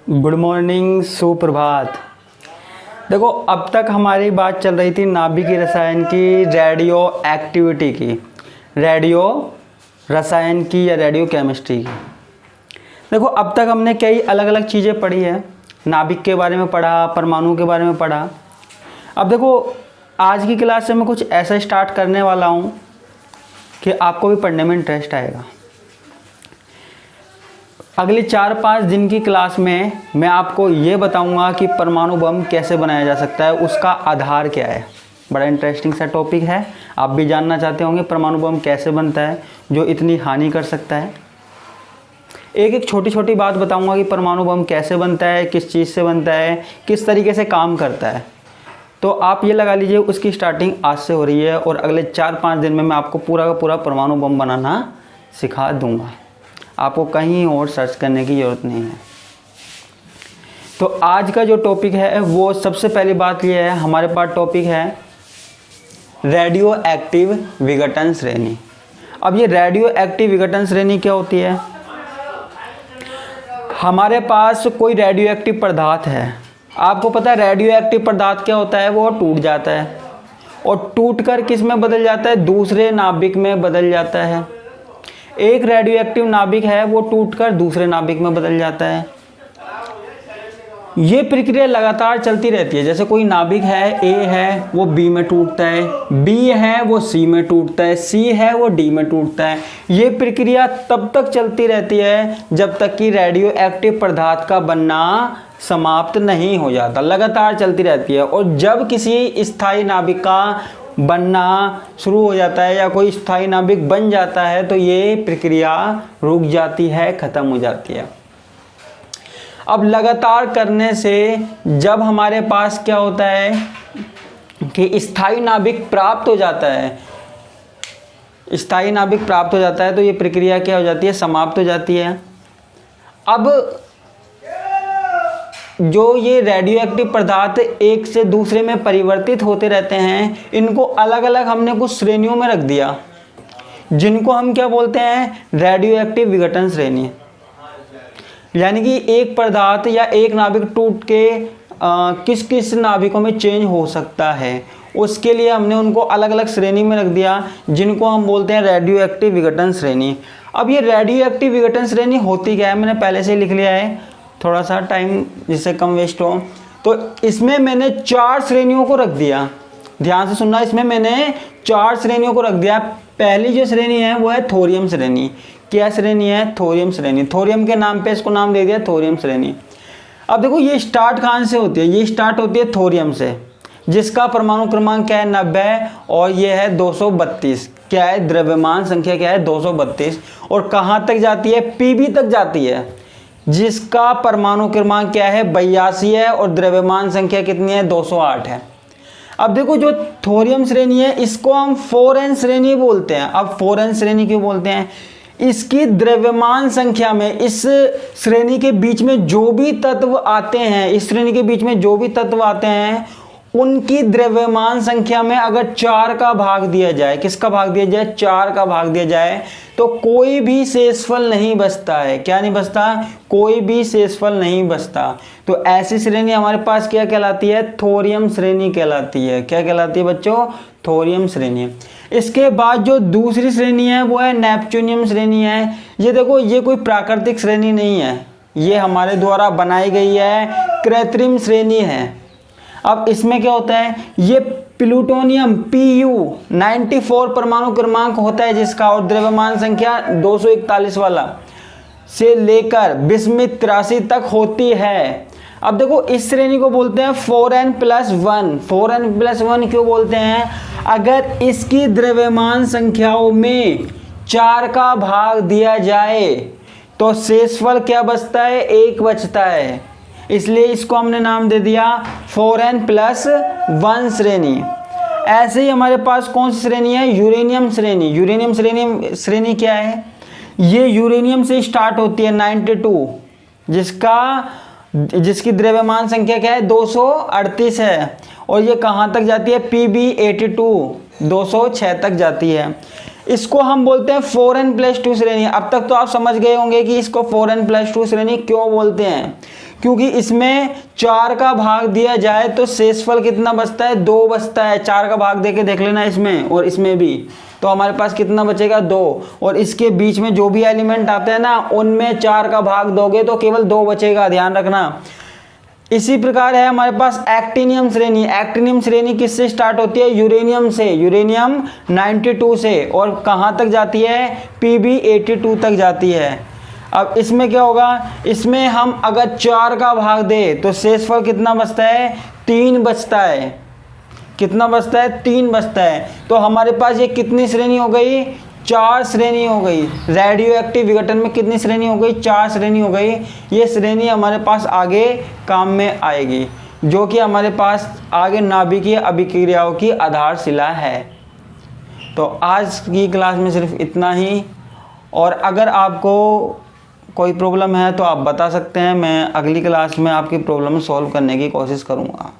Good morning, सुप्रभात। देखो, अब तक हमारी बात चल रही थी नाभिकीय रसायन की, रेडियो एक्टिविटी की, रेडियो रसायन की या रेडियो केमिस्ट्री की। देखो, अब तक हमने कई अलग अलग चीज़ें पढ़ी है। नाभिक के बारे में पढ़ा, परमाणु के बारे में पढ़ा। अब देखो, आज की क्लास से मैं कुछ ऐसा स्टार्ट करने वाला हूँ कि आपको भी पढ़ने में इंटरेस्ट आएगा। अगले 4-5 दिन की क्लास में मैं आपको ये बताऊंगा कि परमाणु बम कैसे बनाया जा सकता है, उसका आधार क्या है। बड़ा इंटरेस्टिंग सा टॉपिक है। आप भी जानना चाहते होंगे परमाणु बम कैसे बनता है जो इतनी हानि कर सकता है। एक एक छोटी छोटी बात बताऊंगा कि परमाणु बम कैसे बनता है, किस चीज़ से बनता है, किस तरीके से काम करता है। तो आप ये लगा लीजिए उसकी स्टार्टिंग आज से हो रही है और अगले 4-5 दिन में मैं आपको पूरा का पूरा परमाणु बम बनाना सिखा दूँगा। आपको कहीं और सर्च करने की ज़रूरत नहीं है। तो आज का जो टॉपिक है वो सबसे पहली बात ये है, हमारे पास टॉपिक है रेडियो एक्टिव विघटन श्रेणी। अब ये रेडियो एक्टिव विघटन श्रेणी क्या होती है? हमारे पास कोई रेडियो एक्टिव पदार्थ है। आपको पता है रेडियो एक्टिव पदार्थ क्या होता है? वो टूट जाता है और टूट कर किस में बदल जाता है? दूसरे नाभिक में बदल जाता है। एक रेडियो एक्टिव नाभिक है, वो टूटकर दूसरे नाभिक में बदल जाता है। ये प्रक्रिया लगातार चलती रहती है। जैसे कोई नाभिक है, ए है, वो बी में टूटता है, बी है वो सी में टूटता है, सी है वो डी में टूटता है। ये प्रक्रिया तब तक चलती रहती है जब तक कि रेडियो एक्टिव पदार्थ का बनना समाप्त नहीं हो जाता। लगातार चलती रहती है और जब किसी स्थायी नाभिक का बनना शुरू हो जाता है या कोई स्थायी नाभिक बन जाता है तो ये प्रक्रिया रुक जाती है, ख़त्म हो जाती है। अब लगातार करने से जब हमारे पास क्या होता है कि स्थायी नाभिक प्राप्त हो जाता है, स्थायी नाभिक प्राप्त हो जाता है तो ये प्रक्रिया क्या हो जाती है? समाप्त हो जाती है। अब जो ये रेडियो एक्टिव पदार्थ एक से दूसरे में परिवर्तित होते रहते हैं, इनको अलग अलग हमने कुछ श्रेणियों में रख दिया, जिनको हम क्या बोलते हैं? रेडियो एक्टिव विघटन श्रेणी। यानी कि एक पदार्थ या एक नाभिक टूट के किस किस नाभिकों में चेंज हो सकता है, उसके लिए हमने उनको अलग अलग श्रेणी में रख दिया, जिनको हम बोलते हैं रेडियो एक्टिव विघटन श्रेणी। अब ये रेडियो एक्टिव विघटन श्रेणी होती क्या है? मैंने पहले से लिख लिया है, थोड़ा सा टाइम जिससे कम वेस्ट हो। तो इसमें मैंने 4 श्रेणियों को रख दिया। ध्यान से सुनना, इसमें मैंने 4 श्रेणियों को रख दिया। पहली जो श्रेणी है वो है थोरियम श्रेणी। क्या श्रेणी है? थोरियम श्रेणी। थोरियम के नाम पे इसको नाम दे दिया थोरियम श्रेणी। अब देखो, ये स्टार्ट कहाँ से होती है? ये स्टार्ट होती है थोरियम से, जिसका परमाणु क्रमांक क्या है? 90 और ये है 232। क्या है? द्रव्यमान संख्या क्या है? 232। और कहाँ तक जाती है? पीबी तक जाती है, जिसका परमाणु क्रमांक क्या है? 82 है और द्रव्यमान संख्या कितनी है? 208 है। अब देखो, जो थोरियम श्रेणी है इसको हम 4n श्रेणी बोलते हैं। अब 4n श्रेणी क्यों बोलते हैं? इसकी द्रव्यमान संख्या में इस श्रेणी के बीच में जो भी तत्व आते हैं, इस श्रेणी के बीच में जो भी तत्व आते हैं, उनकी द्रव्यमान संख्या में अगर 4 का भाग दिया जाए, किसका भाग दिया जाए? 4 का भाग दिया जाए, तो कोई भी शेषफल नहीं बचता है। क्या नहीं बचता? कोई भी शेषफल नहीं बचता। तो ऐसी श्रेणी हमारे पास क्या कहलाती है? थोरियम श्रेणी कहलाती है। क्या कहलाती है बच्चों? थोरियम श्रेणी। इसके बाद जो दूसरी श्रेणी है वो है नेपच्यूनियम श्रेणी है। ये देखो, ये कोई प्राकृतिक श्रेणी नहीं है, ये हमारे द्वारा बनाई गई है, कृत्रिम श्रेणी है। अब इसमें क्या होता है? ये प्लूटोनियम Pu 94 परमाणु क्रमांक होता है जिसका, और द्रव्यमान संख्या 241 वाला से लेकर बिस्मित 83 तक होती है। अब देखो, इस श्रेणी को बोलते हैं 4n+1। 4n+1 क्यों बोलते हैं? अगर इसकी द्रव्यमान संख्याओं में 4 का भाग दिया जाए तो शेषफल क्या बचता है? 1 बचता है। इसलिए इसको हमने नाम दे दिया 4n+1 श्रेणी। ऐसे ही हमारे पास कौन सी श्रेणी है? यूरेनियम श्रेणी। यूरेनियम श्रेणी क्या है? ये यूरेनियम से स्टार्ट होती है 92, जिसकी द्रव्यमान संख्या क्या है? 238 है। और ये कहाँ तक जाती है? Pb 82 206 तक जाती है। इसको हम बोलते हैं 4n+2 श्रेणी। अब तक तो आप समझ गए होंगे कि इसको 4n+2 श्रेणी क्यों बोलते हैं, क्योंकि इसमें 4 का भाग दिया जाए तो शेषफल कितना बचता है, 2 बचता है। 4 का भाग देके देख लेना इसमें और इसमें भी, तो हमारे पास कितना बचेगा, 2। और इसके बीच में जो भी एलिमेंट आते हैं ना उनमें 4 का भाग दोगे तो केवल 2 बचेगा, ध्यान रखना। इसी प्रकार है हमारे पास एक्टिनियम श्रेणी। एक्टिनियम श्रेणी किससे स्टार्ट होती है, यूरेनियम से, यूरेनियम 92 से, और कहाँ तक जाती है, Pb 82 तक जाती है। अब इसमें क्या होगा, इसमें हम अगर 4 का भाग दे तो शेषफल कितना बचता है, 3 बचता है। कितना बचता है, 3 बचता है। तो हमारे पास ये कितनी श्रेणी हो गई, 4 श्रेणी हो गई। रेडियो एक्टिव विघटन में कितनी श्रेणी हो गई, 4 श्रेणी हो गई। ये श्रेणी हमारे पास आगे काम में आएगी, जो कि हमारे पास आगे नाभिकीय अभिक्रियाओं की आधारशिला है। तो आज की क्लास में सिर्फ इतना ही, और अगर आपको कोई प्रॉब्लम है तो आप बता सकते हैं, मैं अगली क्लास में आपकी प्रॉब्लम सॉल्व करने की कोशिश करूँगा।